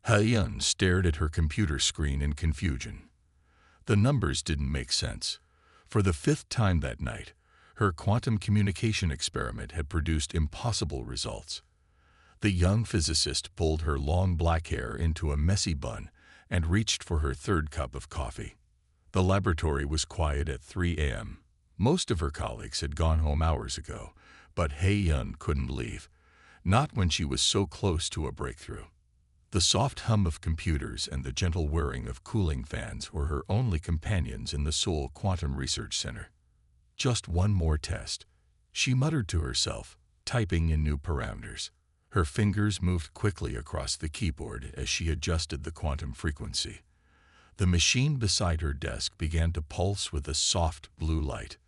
Hyun stared at her computer screen in confusion. The numbers didn't make sense. For the fifth time that night, her quantum communication experiment had produced impossible results. The young physicist pulled her long black hair into a messy bun and reached for her third cup of coffee. The laboratory was quiet at 3 a.m. Most of her colleagues had gone home hours ago, but Hyun couldn't leave, not when she was so close to a breakthrough. The soft hum of computers and the gentle whirring of cooling fans were her only companions in the Seoul Quantum Research Center. Just one more test, she muttered to herself, typing in new parameters. Her fingers moved quickly across the keyboard as she adjusted the quantum frequency. The machine beside her desk began to pulse with a soft blue light.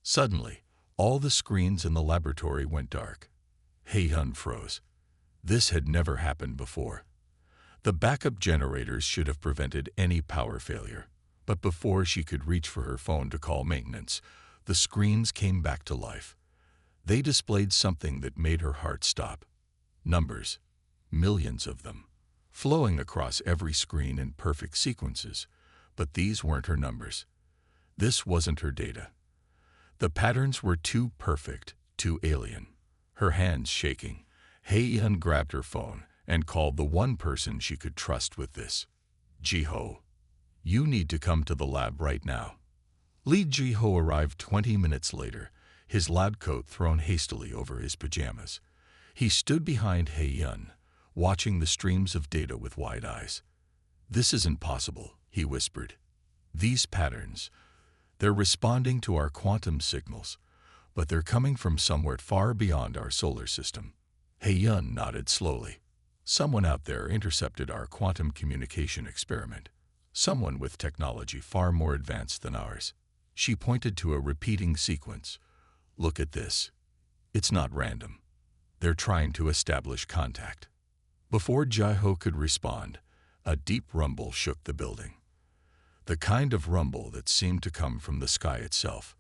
Suddenly, all the screens in the laboratory went dark. Hyun froze. This had never happened before. The backup generators should have prevented any power failure, but before she could reach for her phone to call maintenance, the screens came back to life. They displayed something that made her heart stop. Numbers, millions of them, flowing across every screen in perfect sequences, but these weren't her numbers. This wasn't her data. The patterns were too perfect, too alien. Her hands shaking, Hyun grabbed her phone and called the one person she could trust with this. Ji-ho, you need to come to the lab right now. Lee Ji-ho arrived 20 minutes later, his lab coat thrown hastily over his pajamas. He stood behind Hyun, watching the streams of data with wide eyes. "This isn't possible," he whispered. "These patterns, they're responding to our quantum signals, but they're coming from somewhere far beyond our solar system." Hyun nodded slowly. "Someone out there intercepted our quantum communication experiment. Someone with technology far more advanced than ours." She pointed to a repeating sequence. "Look at this. It's not random. They're trying to establish contact." Before Ji-ho could respond, a deep rumble shook the building. The kind of rumble that seemed to come from the sky itself.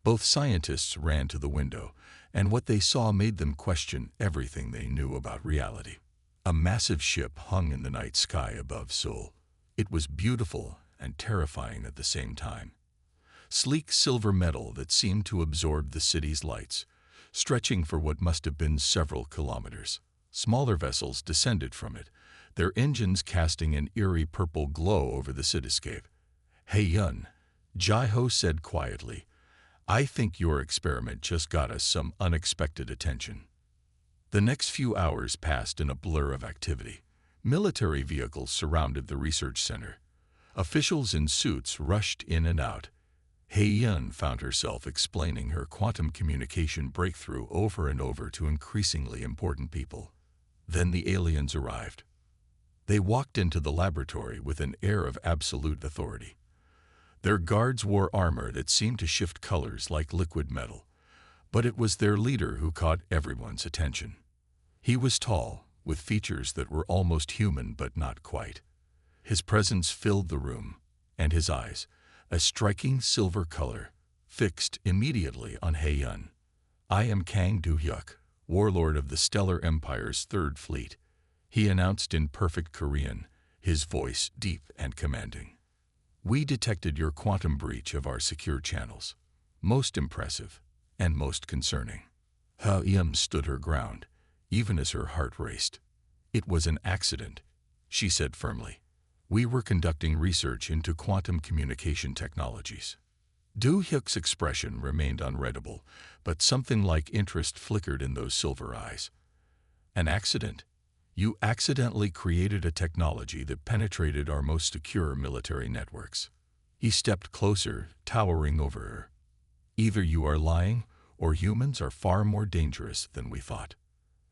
Both scientists ran to the window, and what they saw made them question everything they knew about reality. A massive ship hung in the night sky above Seoul. It was beautiful and terrifying at the same time. Sleek silver metal that seemed to absorb the city's lights, stretching for what must have been several kilometers. Smaller vessels descended from it, their engines casting an eerie purple glow over the cityscape. "Hyun," Ji-ho said quietly, "I think your experiment just got us some unexpected attention." The next few hours passed in a blur of activity. Military vehicles surrounded the research center. Officials in suits rushed in and out. Hyun found herself explaining her quantum communication breakthrough over and over to increasingly important people. Then the aliens arrived. They walked into the laboratory with an air of absolute authority. Their guards wore armor that seemed to shift colors like liquid metal, but it was their leader who caught everyone's attention. He was tall, with features that were almost human but not quite. His presence filled the room, and his eyes, a striking silver color, fixed immediately on Hyun. "I am Kang Do-hyuk, Warlord of the Stellar Empire's Third Fleet," he announced in perfect Korean, his voice deep and commanding. "We detected your quantum breach of our secure channels. Most impressive and most concerning." Hyun stood her ground, even as her heart raced. "It was an accident," she said firmly. "We were conducting research into quantum communication technologies." Do-hyuk's expression remained unreadable, but something like interest flickered in those silver eyes. "An accident? You accidentally created a technology that penetrated our most secure military networks." He stepped closer, towering over her. "Either you are lying, or humans are far more dangerous than we thought."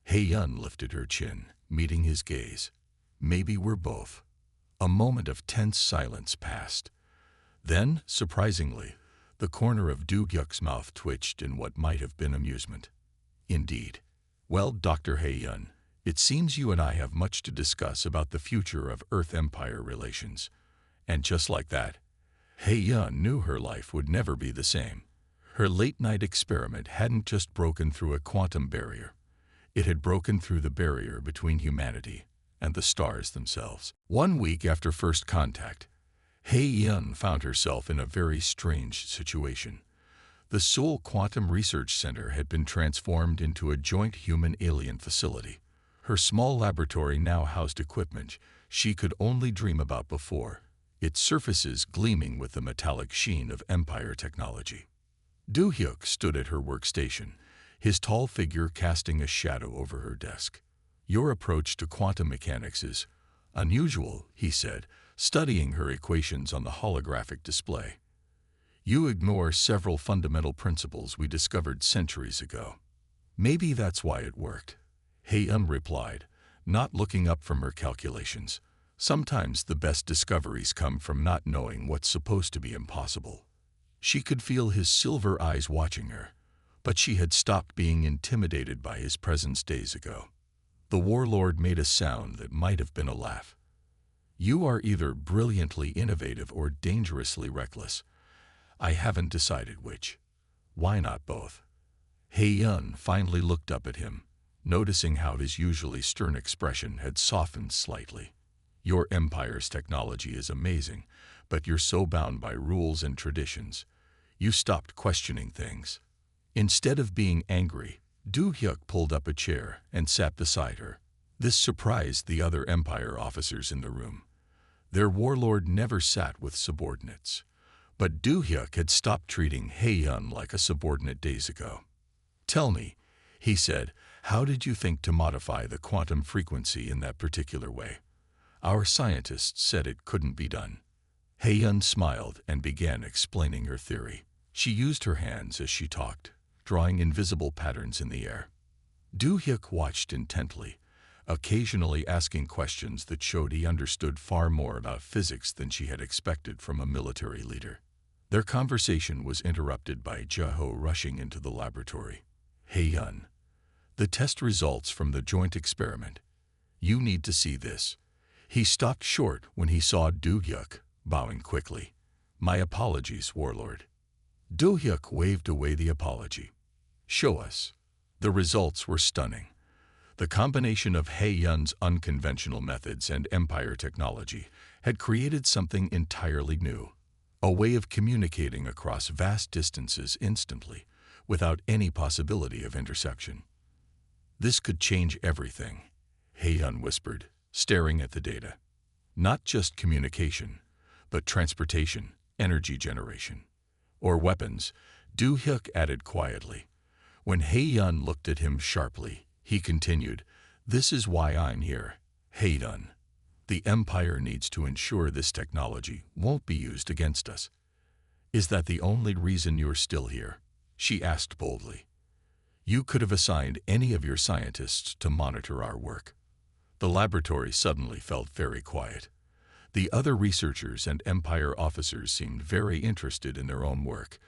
Hyun lifted her chin, meeting his gaze. "Maybe we're both." A moment of tense silence passed. Then, surprisingly, the corner of Do-hyuk's mouth twitched in what might have been amusement. "Indeed. Well, Dr. Hyun, it seems you and I have much to discuss about the future of Earth-Empire relations." And just like that, Hyun knew her life would never be the same. Her late-night experiment hadn't just broken through a quantum barrier. It had broken through the barrier between humanity and the stars themselves. 1 week after first contact, Hei-Yun found herself in a very strange situation. The Seoul Quantum Research Center had been transformed into a joint human-alien facility. Her small laboratory now housed equipment she could only dream about before, its surfaces gleaming with the metallic sheen of Empire technology. Do-hyuk stood at her workstation, his tall figure casting a shadow over her desk. "Your approach to quantum mechanics is unusual," he said, studying her equations on the holographic display. "You ignore several fundamental principles we discovered centuries ago." "Maybe that's why it worked," Hei-Yun replied, not looking up from her calculations. "Sometimes the best discoveries come from not knowing what's supposed to be impossible." She could feel his silver eyes watching her, but she had stopped being intimidated by his presence days ago. The Warlord made a sound that might have been a laugh. "You are either brilliantly innovative or dangerously reckless. I haven't decided which." "Why not both?" Hei-Yun finally looked up at him, noticing how his usually stern expression had softened slightly. "Your Empire's technology is amazing, but you're so bound by rules and traditions. You stopped questioning things." Instead of being angry, Do-hyuk pulled up a chair and sat beside her. This surprised the other Empire officers in the room. Their Warlord never sat with subordinates. But Do-hyuk had stopped treating Hei-Yun like a subordinate days ago. "Tell me," he said, "how did you think to modify the quantum frequency in that particular way? Our scientists said it couldn't be done." Hei-Yun smiled and began explaining her theory. She used her hands as she talked, drawing invisible patterns in the air. Do-hyuk watched intently, occasionally asking questions that showed he understood far more about physics than she had expected from a military leader. Their conversation was interrupted by Jae-ho rushing into the laboratory. "Hei-Yun, the test results from the joint experiment. You need to see this." He stopped short when he saw Do-hyuk, bowing quickly. "My apologies, Warlord." Do-hyuk waved away the apology. "Show us." The results were stunning. The combination of Hei-Yun's unconventional methods and Empire technology had created something entirely new, a way of communicating across vast distances instantly, without any possibility of interception. "This could change everything," Hei-Yun whispered, staring at the data. "Not just communication, but transportation, energy generation, or weapons," Do-hyuk added quietly. When Hei-Yun looked at him sharply, he continued, "This is why I'm here, Hei-Yun. The Empire needs to ensure this technology won't be used against us." "Is that the only reason you're still here?" she asked boldly. "You could have assigned any of your scientists to monitor our work." The laboratory suddenly felt very quiet. The other researchers and Empire officers seemed very interested in their own work,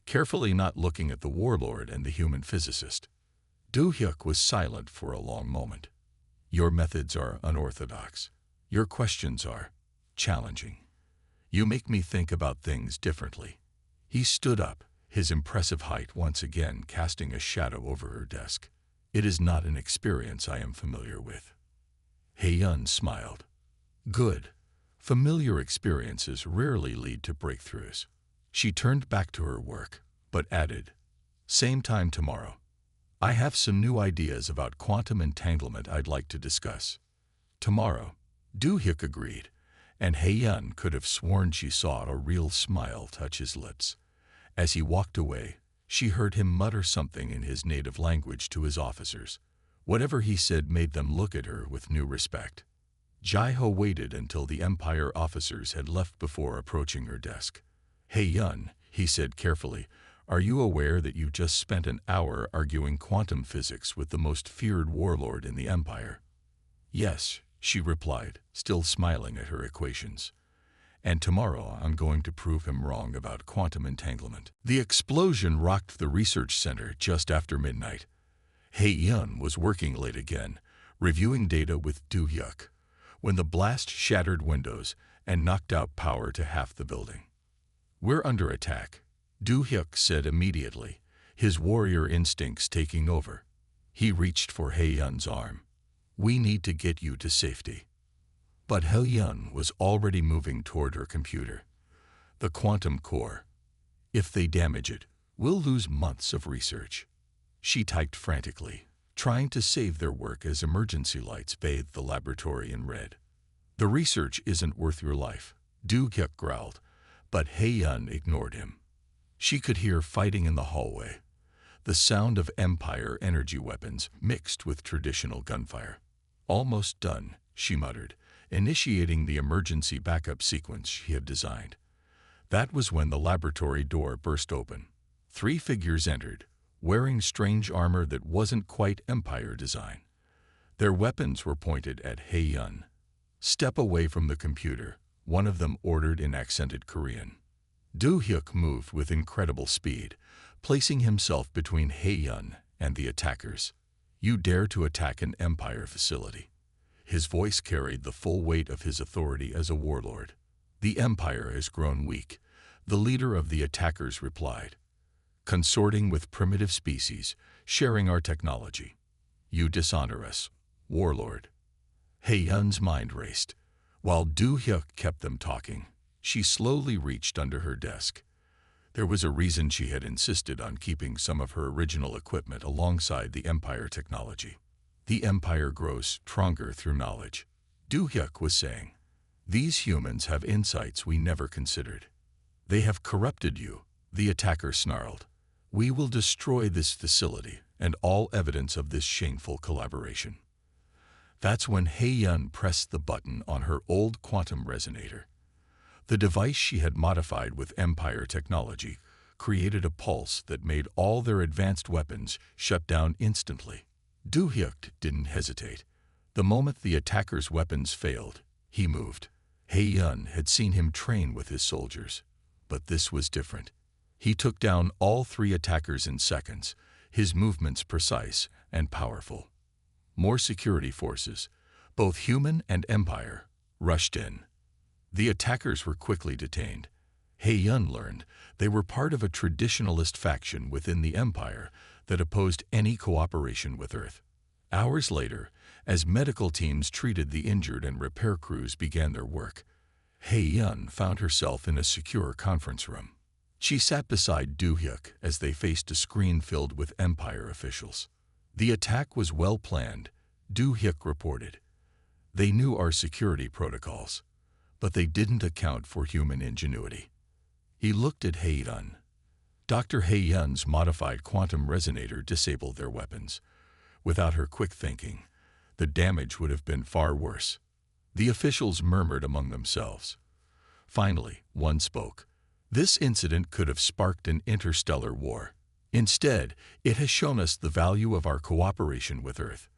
carefully not looking at the Warlord and the human physicist. Do-hyuk was silent for a long moment. "Your methods are unorthodox. Your questions are challenging. You make me think about things differently." He stood up, his impressive height once again casting a shadow over her desk. "It is not an experience I am familiar with." Hei-Yun smiled. "Good. Familiar experiences rarely lead to breakthroughs." She turned back to her work, but added, "Same time tomorrow. I have some new ideas about quantum entanglement I'd like to discuss." "Tomorrow," Do-hyuk agreed, and Hei-Yun could have sworn she saw a real smile touch his lips. As he walked away, she heard him mutter something in his native language to his officers. Whatever he said made them look at her with new respect. Jae-ho waited until the Empire officers had left before approaching her desk. "Hei-Yun," he said carefully, "are you aware that you just spent an hour arguing quantum physics with the most feared warlord in the Empire?" "Yes," she replied, still smiling at her equations. "And tomorrow I'm going to prove him wrong about quantum entanglement." The explosion rocked the research center just after midnight. Hei-Yun was working late again, reviewing data with Do-hyuk, when the blast shattered windows and knocked out power to half the building. "We're under attack," Do-hyuk said immediately, his warrior instincts taking over. He reached for Hei-Yun's arm. "We need to get you to safety." But He-Yun was already moving toward her computer. The quantum core. If they damage it, we'll lose months of research. She typed frantically, trying to save their work as emergency lights bathed the laboratory in red. The research isn't worth your life, Do-hyuk growled, but He-Yun ignored him. She could hear fighting in the hallway, the sound of Empire energy weapons mixed with traditional gunfire. Almost done, she muttered, initiating the emergency backup sequence she had designed. That was when the laboratory door burst open. 3 figures entered, wearing strange armor that wasn't quite Empire design. Their weapons were pointed at He-Yun. "Step away from the computer," one of them ordered in accented Korean. Do-hyuk moved with incredible speed, placing himself between He-Yun and the attackers. "You dare to attack an Empire facility." His voice carried the full weight of his authority as a warlord. "The Empire has grown weak," the leader of the attackers replied. "Consorting with primitive species, sharing our technology. You dishonor us, warlord." He-Yun's mind raced. While Do-hyuk kept them talking, she slowly reached under her desk. There was a reason she had insisted on keeping some of her original equipment alongside the Empire technology. "The Empire grows stronger through knowledge," Do-hyuk was saying. "These humans have insights we never considered." "They have corrupted you," the attacker snarled. "We will destroy this facility and all evidence of this shameful collaboration." That's when He-Yun pressed the button on her old quantum resonator. The device she had modified with Empire technology created a pulse that made all their advanced weapons shut down instantly. Do-hyuk didn't hesitate. The moment the attacker's weapons failed, he moved. He-Yun had seen him train with his soldiers. But this was different. He took down all 3 attackers in seconds, his movements precise and powerful. More security forces, both human and Empire, rushed in. The attackers were quickly detained. He-Yun learned they were part of a traditionalist faction within the Empire that opposed any cooperation with Earth. Hours later, as medical teams treated the injured and repair crews began their work, He-Yun found herself in a secure conference room. She sat beside Do-hyuk as they faced a screen filled with Empire officials. "The attack was well planned," Do-hyuk reported. "They knew our security protocols, but they didn't account for human ingenuity." He looked at He-Yun. Dr. He-Yun's modified quantum resonator disabled their weapons. Without her quick thinking, the damage would have been far worse. The officials murmured among themselves. Finally, one spoke. "This incident could have sparked an interstellar war. Instead, it has shown us the value of our cooperation with Earth.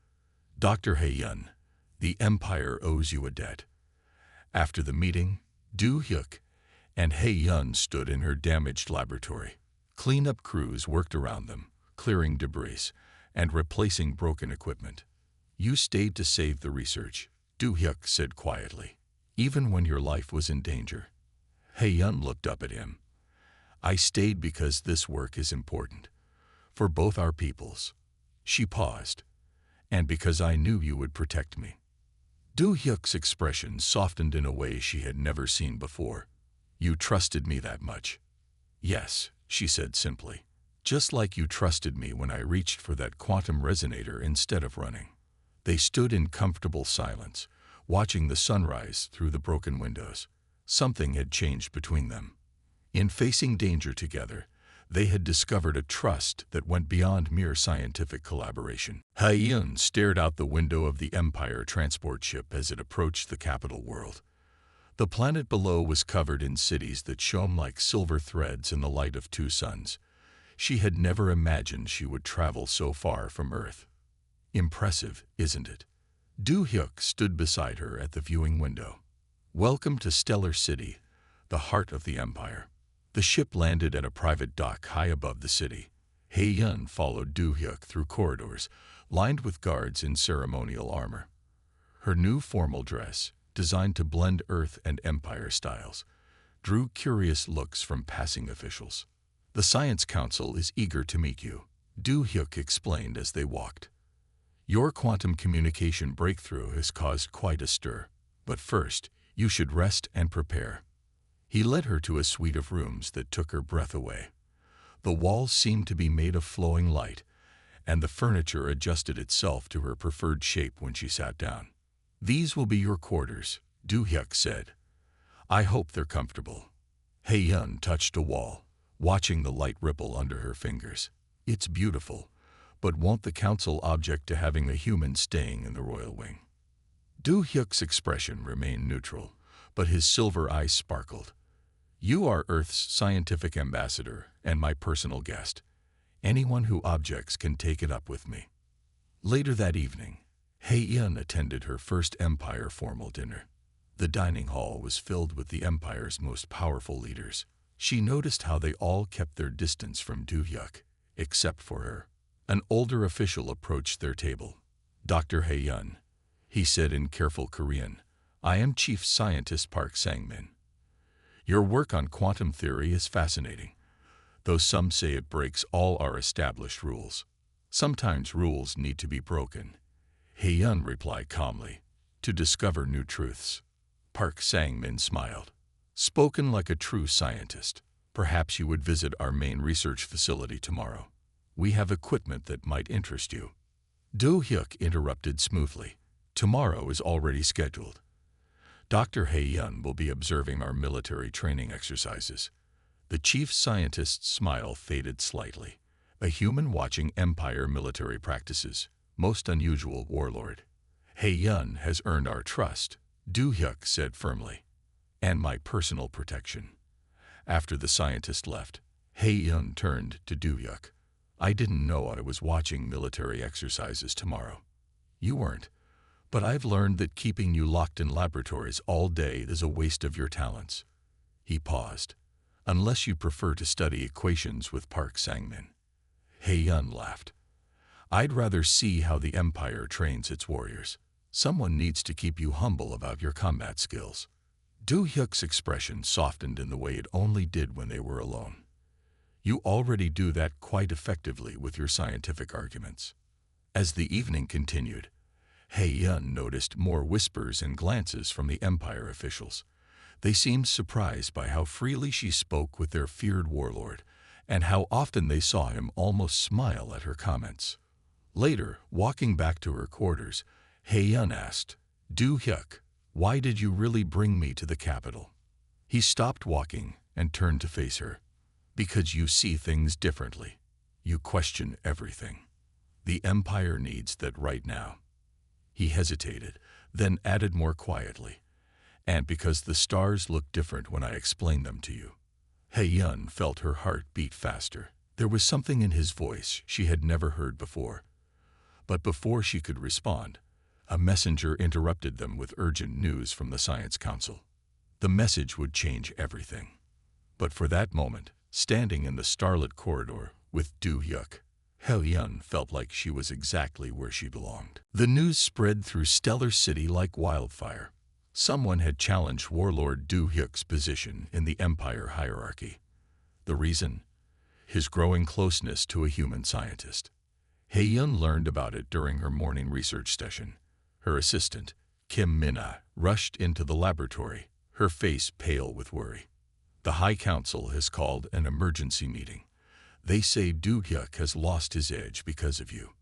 Dr. He-Yun, the Empire owes you a debt." After the meeting, Do-hyuk and He-Yun stood in her damaged laboratory. Cleanup crews worked around them, clearing debris and replacing broken equipment. "You stayed to save the research," Do-hyuk said quietly, "even when your life was in danger." He-Yun looked up at him. "I stayed because this work is important. For both our peoples." She paused. "And because I knew you would protect me." Do-hyuk's expression softened in a way she had never seen before. "You trusted me that much?" "Yes," she said simply. "Just like you trusted me when I reached for that quantum resonator instead of running." They stood in comfortable silence, watching the sunrise through the broken windows. Something had changed between them. In facing danger together, they had discovered a trust that went beyond mere scientific collaboration. He-Yun stared out the window of the Empire transport ship as it approached the capital world. The planet below was covered in cities that shone like silver threads in the light of 2 suns. She had never imagined she would travel so far from Earth. Impressive, isn't it? Do-hyuk stood beside her at the viewing window. "Welcome to Stellar City, the heart of the Empire." The ship landed at a private dock high above the city. He-Yun followed Do-hyuk through corridors lined with guards in ceremonial armor. Her new formal dress, designed to blend Earth and Empire styles, drew curious looks from passing officials. "The Science Council is eager to meet you," Do-hyuk explained as they walked. "Your quantum communication breakthrough has caused quite a stir. But first, you should rest and prepare." He led her to a suite of rooms that took her breath away. The walls seemed to be made of flowing light, and the furniture adjusted itself to her preferred shape when she sat down. "These will be your quarters," Du-hyuk said. "I hope they're comfortable." Hye-yun touched a wall, watching the light ripple under her fingers. "It's beautiful, but won't the council object to having a human staying in the royal wing?" Du-hyuk's expression remained neutral, but his silver eyes sparkled. "You are Earth's scientific ambassador and my personal guest. Anyone who objects can take it up with me." Later that evening, Hye-yun attended her first Empire formal dinner. The dining hall was filled with the Empire's most powerful leaders. She noticed how they all kept their distance from Du-hyuk, except for her. An older official approached their table. "Dr. Hye-yun," he said in careful Korean, "I am Chief Scientist Park Sang-min. Your work on quantum theory is fascinating, though some say it breaks all our established rules. Sometimes rules need to be broken," Hye-yun replied calmly, "to discover new truths." Park Sang-min smiled. "Spoken like a true scientist. Perhaps you would visit our main research facility tomorrow. We have equipment that might interest you." Do-hyuk interrupted smoothly. "Tomorrow is already scheduled. Dr. Hye-yun will be observing our military training exercises." The chief scientist's smile faded slightly. "A human watching Empire military practices. Most unusual, Warlord. Hye-yun has earned our trust," Du-hyuk said firmly, "and my personal protection." After the scientist left, Hye-yun turned to Du-hyuk. "I didn't know I was watching military exercises tomorrow." "You weren't, but I've learned that keeping you locked in laboratories all day is a waste of your talents." He paused. "Unless you prefer to study equations with Park Sang-min." Hye-yun laughed. "I'd rather see how the Empire trains its warriors. Someone needs to keep you humble about your combat skills." Du-hyuk's expression softened in the way it only did when they were alone. "You already do that quite effectively with your scientific arguments." As the evening continued, Hye-yun noticed more whispers and glances from the Empire officials. They seemed surprised by how freely she spoke with their feared warlord, and how often they saw him almost smile at her comments. Later, walking back to her quarters, Hye-yun asked, "Du-hyuk, why did you really bring me to the capital?" He stopped walking and turned to face her. "Because you see things differently. You question everything. The Empire needs that right now." He hesitated, then added more quietly, "And because the stars look different when I explain them to you." Hye-yun felt her heart beat faster. There was something in his voice she had never heard before. But before she could respond, a messenger interrupted them with urgent news from the Science Council. The message would change everything. But for that moment, standing in the starlit corridor with Du-hyuk, Hye-yun felt like she was exactly where she belonged. The news spread through Stellar City like wildfire. Someone had challenged Warlord Du-hyuk's position in the Empire hierarchy. The reason? His growing closeness to a human scientist. Hye-yun learned about it during her morning research session. Her assistant, Kim Min-ah, rushed into the laboratory, her face pale with worry. "The High Council has called an emergency meeting. They say Du-hyuk has lost his edge because of you."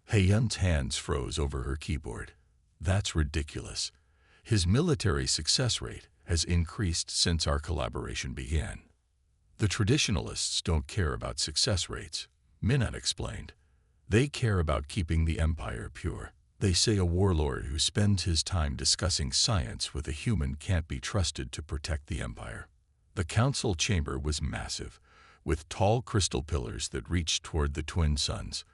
Hye-yun's hands froze over her keyboard. "That's ridiculous. His military success rate has increased since our collaboration began." "The traditionalists don't care about success rates," Min-ah explained. "They care about keeping the Empire pure. They say a warlord who spends his time discussing science with a human can't be trusted to protect the Empire." The council chamber was massive, with tall crystal pillars that reached toward the twin suns.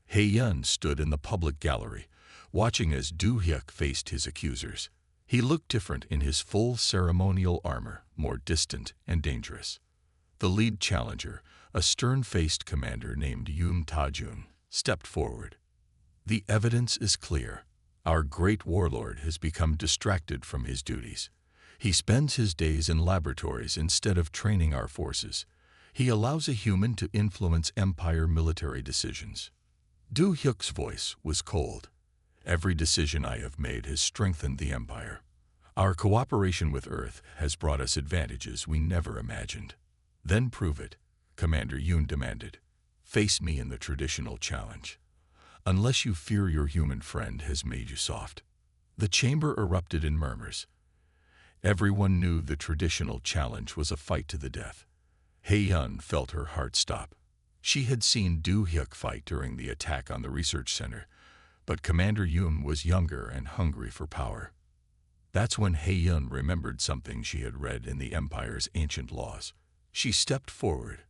Hye-yun stood in the public gallery, watching as Du-hyuk faced his accusers. He looked different in his full ceremonial armor, more distant and dangerous. The lead challenger, a stern-faced commander named Yoon Ta-jun, stepped forward. "The evidence is clear. Our great warlord has become distracted from his duties. He spends his days in laboratories instead of training our forces. He allows a human to influence Empire military decisions." Du-hyuk's voice was cold. "Every decision I have made has strengthened the Empire. Our cooperation with Earth has brought us advantages we never imagined. Then prove it, Commander Yoon demanded. Face me in the traditional challenge. Unless you fear your human friend has made you soft. The chamber erupted in murmurs. Everyone knew the traditional challenge was a fight to the death. Hye-yeon felt her heart stop. She had seen Do-hyuk fight during the attack on the research center, but Commander Yoon was younger and hungry for power. That's when Hye-yeon remembered something she had read in the Empire's ancient laws. She stepped forward,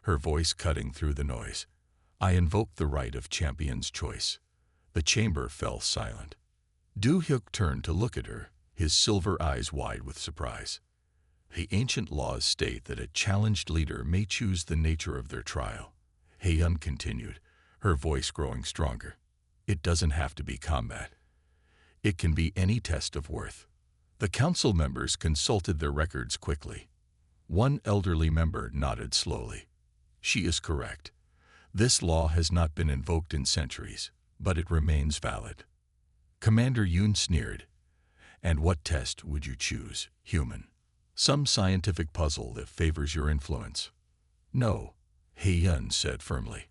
her voice cutting through the noise. I invoke the right of champion's choice. The chamber fell silent. Do-hyuk turned to look at her, his silver eyes wide with surprise. The ancient laws state that a challenged leader may choose the nature of their trial. Hye-yeon continued, her voice growing stronger. It doesn't have to be combat. It can be any test of worth. The council members consulted their records quickly. One elderly member nodded slowly. She is correct. This law has not been invoked in centuries, but it remains valid. Commander Yoon sneered. And what test would you choose, human? Some scientific puzzle that favors your influence? No, Hye-yeon said firmly.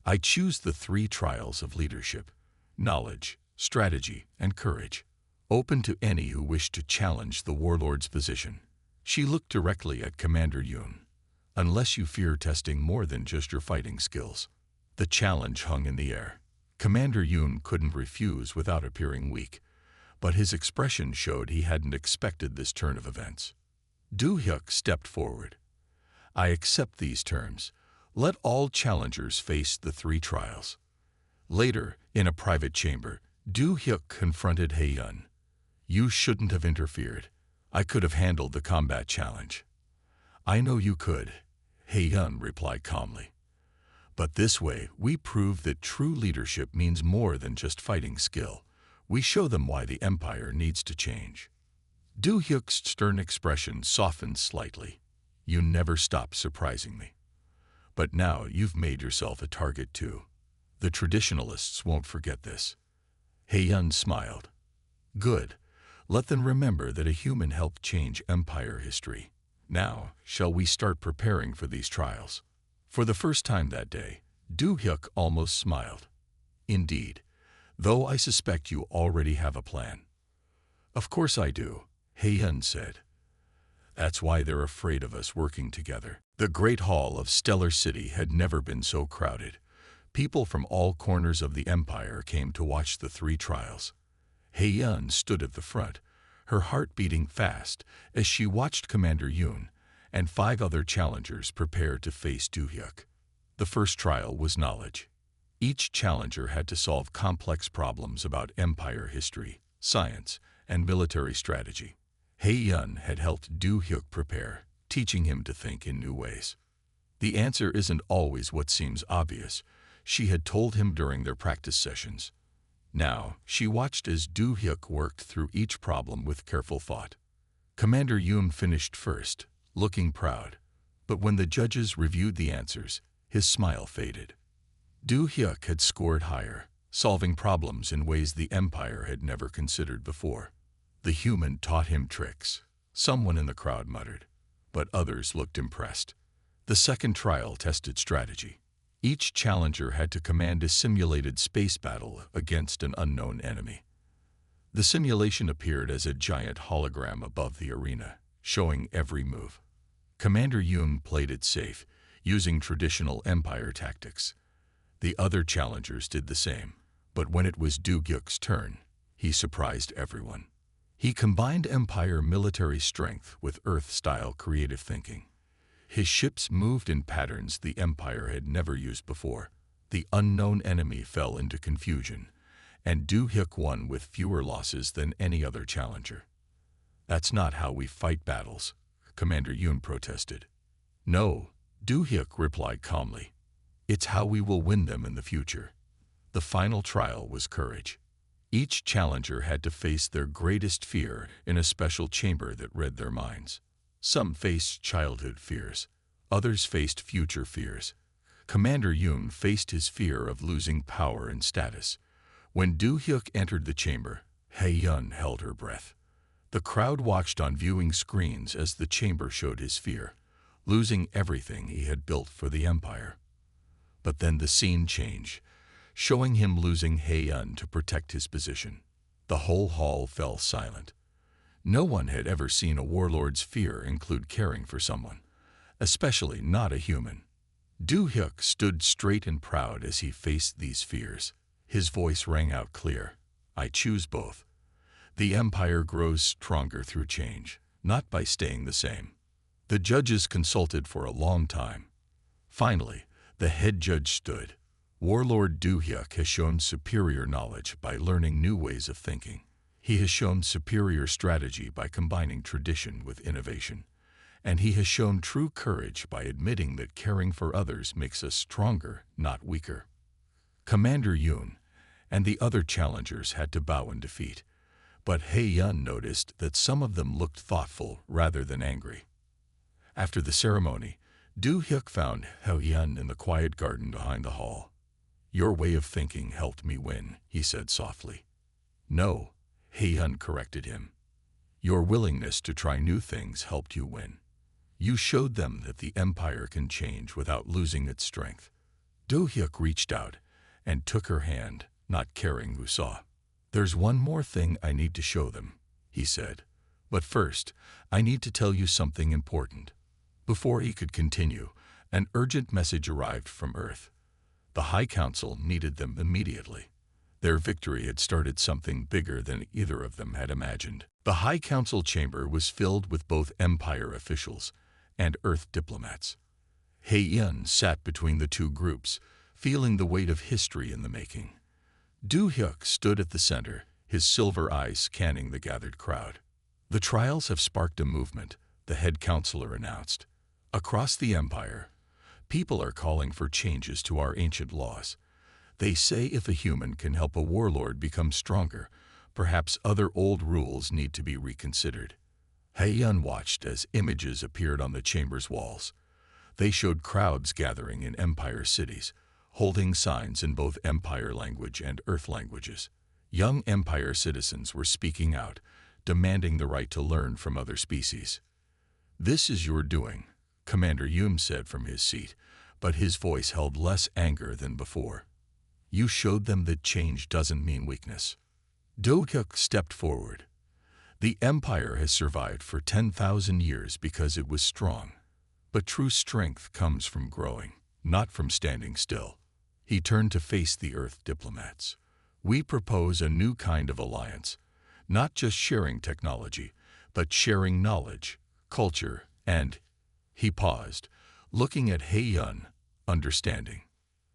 I choose the 3 trials of leadership: knowledge, strategy, and courage, open to any who wish to challenge the Warlord's position. She looked directly at Commander Yoon. Unless you fear testing more than just your fighting skills. The challenge hung in the air. Commander Yoon couldn't refuse without appearing weak, but his expression showed he hadn't expected this turn of events. Do-hyuk stepped forward. I accept these terms. Let all challengers face the 3 trials. Later, in a private chamber, Do-hyuk confronted Hye-yeon. You shouldn't have interfered. I could have handled the combat challenge. I know you could, Hye-yeon replied calmly. But this way, we prove that true leadership means more than just fighting skill. We show them why the Empire needs to change. Do-hyuk's stern expression softened slightly. You never stop surprising me. But now you've made yourself a target too. The traditionalists won't forget this. Hye-yeon smiled. Good. Let them remember that a human helped change Empire history. Now, shall we start preparing for these trials? For the first time that day, Do-hyuk almost smiled. Indeed, though I suspect you already have a plan. Of course I do, Hye-yeon said. That's why they're afraid of us working together. The Great Hall of Stellar City had never been so crowded. People from all corners of the Empire came to watch the 3 trials. Hye-yeon stood at the front, her heart beating fast as she watched Commander Yoon and 5 other challengers prepare to face Do-hyuk. The first trial was knowledge. Each challenger had to solve complex problems about Empire history, science, and military strategy. Hye-yeon had helped Do-hyuk prepare, teaching him to think in new ways. The answer isn't always what seems obvious, she had told him during their practice sessions. Now, she watched as Do-hyuk worked through each problem with careful thought. Commander Yoon finished first, looking proud. But when the judges reviewed the answers, his smile faded. Do-hyuk had scored higher, solving problems in ways the Empire had never considered before. The human taught him tricks, someone in the crowd muttered, but others looked impressed. The second trial tested strategy. Each challenger had to command a simulated space battle against an unknown enemy. The simulation appeared as a giant hologram above the arena, showing every move. Commander Yoon played it safe, using traditional Empire tactics. The other challengers did the same, but when it was Do-hyuk's turn, he surprised everyone. He combined Empire military strength with Earth-style creative thinking. His ships moved in patterns the Empire had never used before. The unknown enemy fell into confusion, and Do-hyuk won with fewer losses than any other challenger. That's not how we fight battles, Commander Yoon protested. No, Do-hyuk replied calmly. It's how we will win them in the future. The final trial was courage. Each challenger had to face their greatest fear in a special chamber that read their minds. Some faced childhood fears. Others faced future fears. Commander Yoon faced his fear of losing power and status. When Do-hyuk entered the chamber, Hye-yeon held her breath. The crowd watched on viewing screens as the chamber showed his fear, losing everything he had built for the Empire. But then the scene changed, showing him losing He-Yun to protect his position. The whole hall fell silent. No one had ever seen a warlord's fear include caring for someone, especially not a human. Do-hyuk stood straight and proud as he faced these fears. His voice rang out clear. I choose both. The Empire grows stronger through change, not by staying the same. The judges consulted for a long time. Finally, the head judge stood. Warlord Do-hyuk has shown superior knowledge by learning new ways of thinking. He has shown superior strategy by combining tradition with innovation. And he has shown true courage by admitting that caring for others makes us stronger, not weaker. Commander Yoon and the other challengers had to bow in defeat, but He-Yun noticed that some of them looked thoughtful rather than angry. After the ceremony, Do-hyuk found He-Yun in the quiet garden behind the hall. Your way of thinking helped me win, he said softly. No, He-Yun corrected him. Your willingness to try new things helped you win. You showed them that the Empire can change without losing its strength. Do-hyuk reached out and took her hand, not caring who saw. There's one more thing I need to show them, he said. But first, I need to tell you something important. Before he could continue, an urgent message arrived from Earth. The High Council needed them immediately. Their victory had started something bigger than either of them had imagined. The High Council chamber was filled with both Empire officials and Earth diplomats. He-Yun sat between the two groups, feeling the weight of history in the making. Do-hyuk stood at the center, his silver eyes scanning the gathered crowd. The trials have sparked a movement, the head counselor announced. Across the Empire, people are calling for changes to our ancient laws. They say if a human can help a warlord become stronger, perhaps other old rules need to be reconsidered. He-Yun watched as images appeared on the chamber's walls. They showed crowds gathering in Empire cities, holding signs in both Empire language and Earth languages. Young Empire citizens were speaking out, demanding the right to learn from other species. This is your doing, Commander Yoon said from his seat, but his voice held less anger than before. You showed them that change doesn't mean weakness. Do-hyuk stepped forward. The Empire has survived for 10,000 years because it was strong. But true strength comes from growing, not from standing still. He turned to face the Earth diplomats. We propose a new kind of alliance, not just sharing technology, but sharing knowledge, culture, and... He paused, looking at He-Yun, understanding.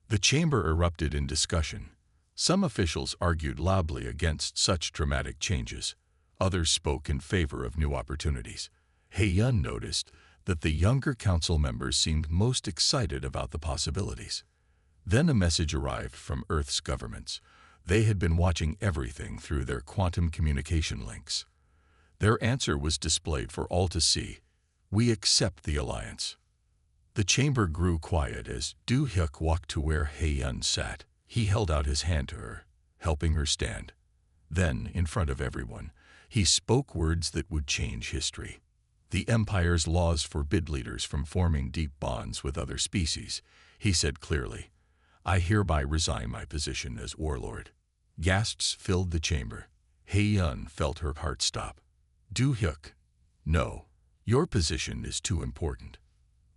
The chamber erupted in discussion. Some officials argued loudly against such dramatic changes. Others spoke in favor of new opportunities. He-Yun noticed that the younger council members seemed most excited about the possibilities. Then a message arrived from Earth's governments. They had been watching everything through their quantum communication links. Their answer was displayed for all to see. We accept the alliance. The chamber grew quiet as Do-hyuk walked to where He-Yun sat. He held out his hand to her, helping her stand. Then, in front of everyone, he spoke words that would change history. The Empire's laws forbid leaders from forming deep bonds with other species, he said clearly. I hereby resign my position as Warlord. Gasps filled the chamber. He-Yun felt her heart stop. Do-hyuk, no, your position is too important.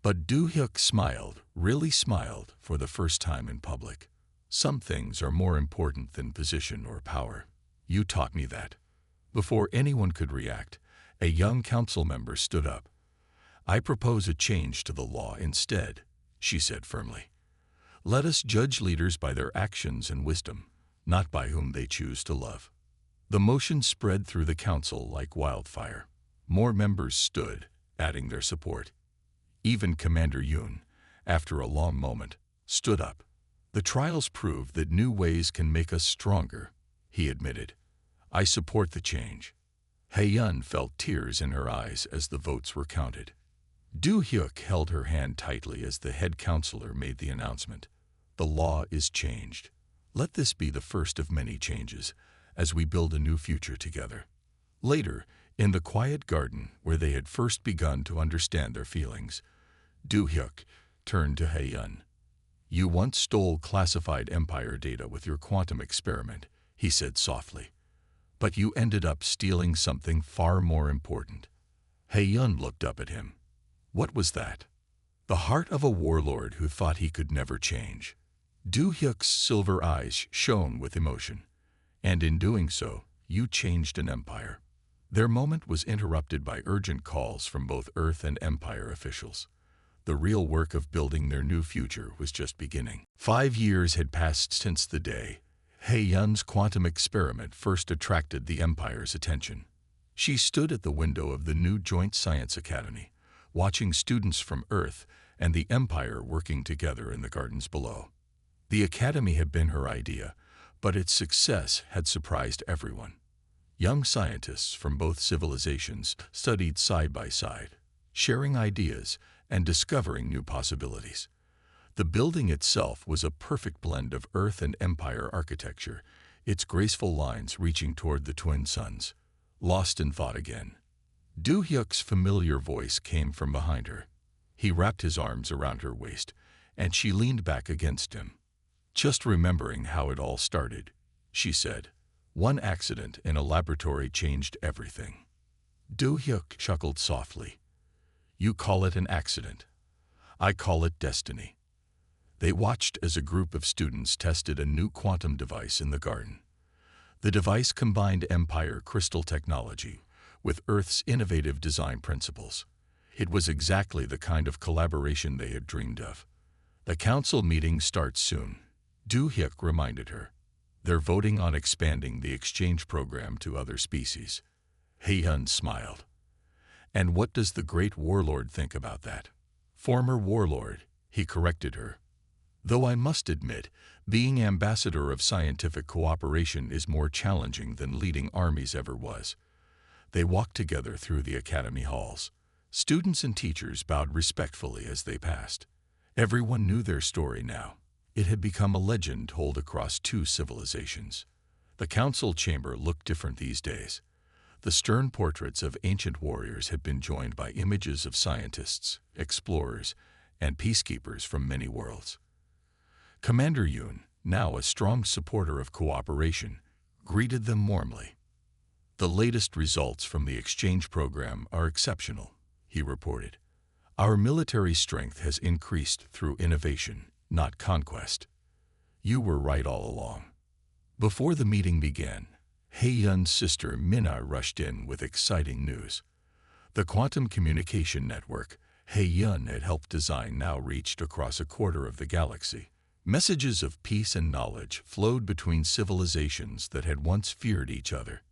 But Do-hyuk smiled, really smiled, for the first time in public. Some things are more important than position or power. You taught me that. Before anyone could react, a young council member stood up. I propose a change to the law instead, she said firmly. Let us judge leaders by their actions and wisdom, not by whom they choose to love. The motion spread through the council like wildfire. More members stood, adding their support. Even Commander Yoon, after a long moment, stood up. The trials prove that new ways can make us stronger, he admitted. I support the change. He-Yun felt tears in her eyes as the votes were counted. Do-hyuk held her hand tightly as the head counselor made the announcement. The law is changed. Let this be the first of many changes as we build a new future together. Later, In the quiet garden where they had first begun to understand their feelings, Du-hyuk turned to Hae-yun. "You once stole classified Empire data with your quantum experiment," he said softly. "But you ended up stealing something far more important." Hae-yun looked up at him. What was that? The heart of a warlord who thought he could never change. Du-hyuk's silver eyes shone with emotion. "And in doing so, you changed an empire." Their moment was interrupted by urgent calls from both Earth and Empire officials. The real work of building their new future was just beginning. 5 years had passed since the day Hae-yun's quantum experiment first attracted the Empire's attention. She stood at the window of the new Joint Science Academy, watching students from Earth and the Empire working together in the gardens below. The academy had been her idea, but its success had surprised everyone. Young scientists from both civilizations studied side by side, sharing ideas and discovering new possibilities. The building itself was a perfect blend of Earth and Empire architecture, its graceful lines reaching toward the twin suns. Lost in thought again, Du-hyuk's familiar voice came from behind her. He wrapped his arms around her waist, and she leaned back against him. "Just remembering how it all started," she said. "One accident in a laboratory changed everything." Du-hyuk chuckled softly. "You call it an accident. I call it destiny." They watched as a group of students tested a new quantum device in the garden. The device combined Empire crystal technology with Earth's innovative design principles. It was exactly the kind of collaboration they had dreamed of. "The council meeting starts soon," Du-hyuk reminded her. "They're voting on expanding the exchange program to other species." Hae-yun smiled. "And what does the great Warlord think about that?" "Former Warlord," he corrected her. "Though I must admit, being ambassador of scientific cooperation is more challenging than leading armies ever was." They walked together through the academy halls. Students and teachers bowed respectfully as they passed. Everyone knew their story now. It had become a legend told across 2 civilizations. The council chamber looked different these days. The stern portraits of ancient warriors had been joined by images of scientists, explorers, and peacekeepers from many worlds. Commander Yoon, now a strong supporter of cooperation, greeted them warmly. "The latest results from the exchange program are exceptional," he reported. "Our military strength has increased through innovation, not conquest." "You were right all along." Before the meeting began, Hae-yun's sister Minna rushed in with exciting news. The quantum communication network Hae-yun had helped design now reached across a quarter of the galaxy. Messages of peace and knowledge flowed between civilizations that had once feared each other.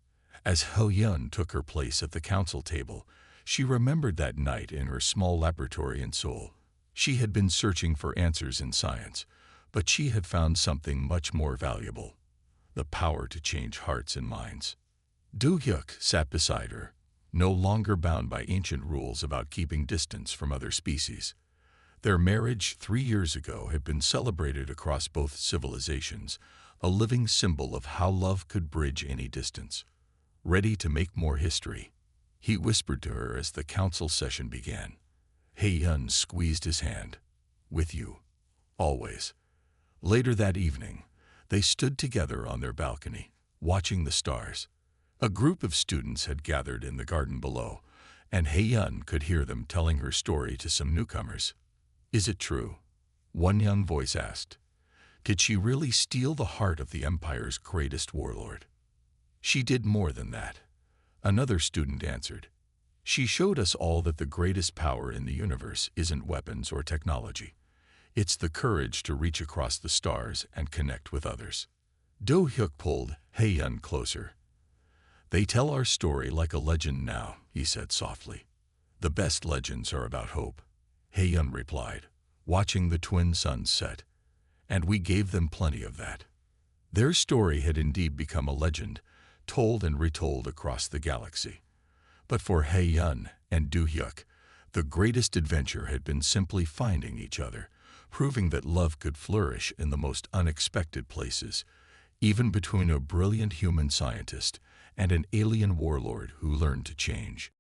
As Hae-yun took her place at the council table, she remembered that night in her small laboratory in Seoul. She had been searching for answers in science, but she had found something much more valuable: the power to change hearts and minds. Du-hyuk sat beside her, no longer bound by ancient rules about keeping distance from other species. Their marriage 3 years ago had been celebrated across both civilizations, a living symbol of how love could bridge any distance. "Ready to make more history?" he whispered to her as the council session began. Hae-yun squeezed his hand. "With you. Always." Later that evening, they stood together on their balcony, watching the stars. A group of students had gathered in the garden below, and Hae-yun could hear them telling her story to some newcomers. "Is it true?" one young voice asked. "Did she really steal the heart of the Empire's greatest warlord?" "She did more than that," another student answered. "She showed us all that the greatest power in the universe isn't weapons or technology. It's the courage to reach across the stars and connect with others." Du-hyuk pulled Hae-yun closer. "They tell our story like a legend now," he said softly. "The best legends are about hope," Hae-yun replied, watching the twin suns set. "And we gave them plenty of that." Their story had indeed become a legend, told and retold across the galaxy. But for Hae-yun and Du-hyuk, the greatest adventure had been simply finding each other, proving that love could flourish in the most unexpected places, even between a brilliant human scientist and an alien warlord who learned to change.